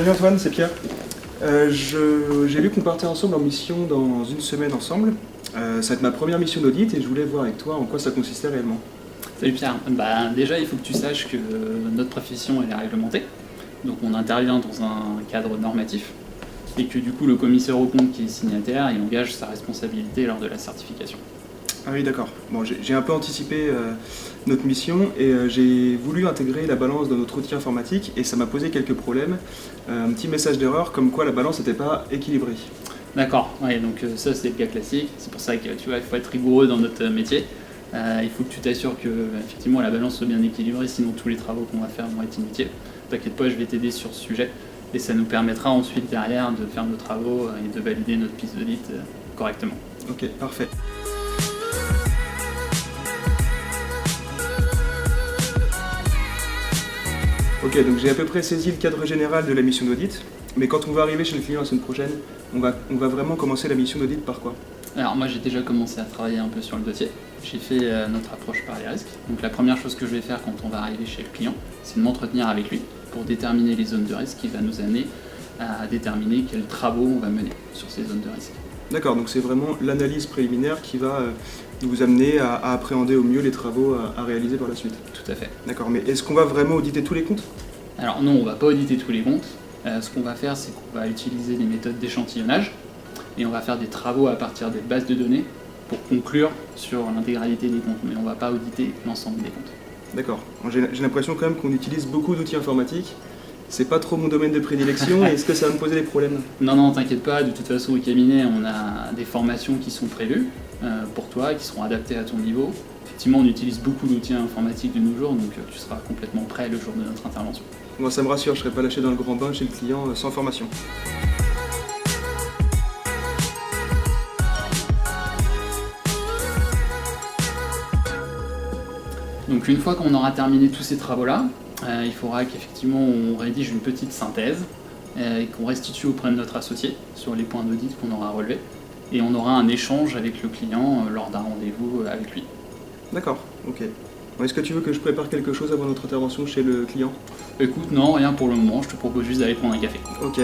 Salut Antoine, c'est Pierre. J'ai vu qu'on partait ensemble en mission dans une semaine ensemble. Ça va être ma première mission d'audit et je voulais voir avec toi en quoi ça consistait réellement. Salut Pierre, déjà il faut que tu saches que notre profession elle est réglementée, donc on intervient dans un cadre normatif et que du coup le commissaire aux comptes qui est signataire il engage sa responsabilité lors de la certification. Ah oui, d'accord. Bon, j'ai un peu anticipé notre mission et j'ai voulu intégrer la balance dans notre outil informatique et ça m'a posé quelques problèmes. Un petit message d'erreur comme quoi la balance n'était pas équilibrée. D'accord, ouais, donc ça c'est le cas classique, c'est pour ça que tu vois, il faut être rigoureux dans notre métier. Il faut que tu t'assures que effectivement la balance soit bien équilibrée, sinon tous les travaux qu'on va faire vont être inutiles. T'inquiète pas, je vais t'aider sur ce sujet et ça nous permettra ensuite derrière de faire nos travaux et de valider notre piste d'audit correctement. Ok, parfait. Ok, donc j'ai à peu près saisi le cadre général de la mission d'audit, mais quand on va arriver chez le client la semaine prochaine, on va vraiment commencer la mission d'audit par quoi? Alors moi j'ai déjà commencé à travailler un peu sur le dossier. J'ai fait notre approche par les risques. Donc la première chose que je vais faire quand on va arriver chez le client, c'est de m'entretenir avec lui pour déterminer les zones de risque qui va nous amener à déterminer quels travaux on va mener sur ces zones de risque. D'accord, donc c'est vraiment l'analyse préliminaire qui va vous amener à appréhender au mieux les travaux à réaliser par la suite. Tout à fait. D'accord, mais est-ce qu'on va vraiment auditer tous les comptes? Alors non, on ne va pas auditer tous les comptes. Ce qu'on va faire, c'est qu'on va utiliser des méthodes d'échantillonnage et on va faire des travaux à partir des bases de données pour conclure sur l'intégralité des comptes, mais on ne va pas auditer l'ensemble des comptes. D'accord, j'ai l'impression quand même qu'on utilise beaucoup d'outils informatiques. C'est pas trop mon domaine de prédilection, et est-ce que ça va me poser des problèmes? Non, t'inquiète pas, de toute façon au cabinet, on a des formations qui sont prévues pour toi, qui seront adaptées à ton niveau. Effectivement, on utilise beaucoup d'outils informatiques de nos jours, donc tu seras complètement prêt le jour de notre intervention. Moi ça me rassure, je serai pas lâché dans le grand bain chez le client sans formation. Donc une fois qu'on aura terminé tous ces travaux-là, il faudra qu'effectivement on rédige une petite synthèse et qu'on restitue auprès de notre associé sur les points d'audit qu'on aura relevés. Et on aura un échange avec le client lors d'un rendez-vous avec lui. D'accord, ok. Est-ce que tu veux que je prépare quelque chose avant notre intervention chez le client? Écoute, non, rien pour le moment, je te propose juste d'aller prendre un café. Ok.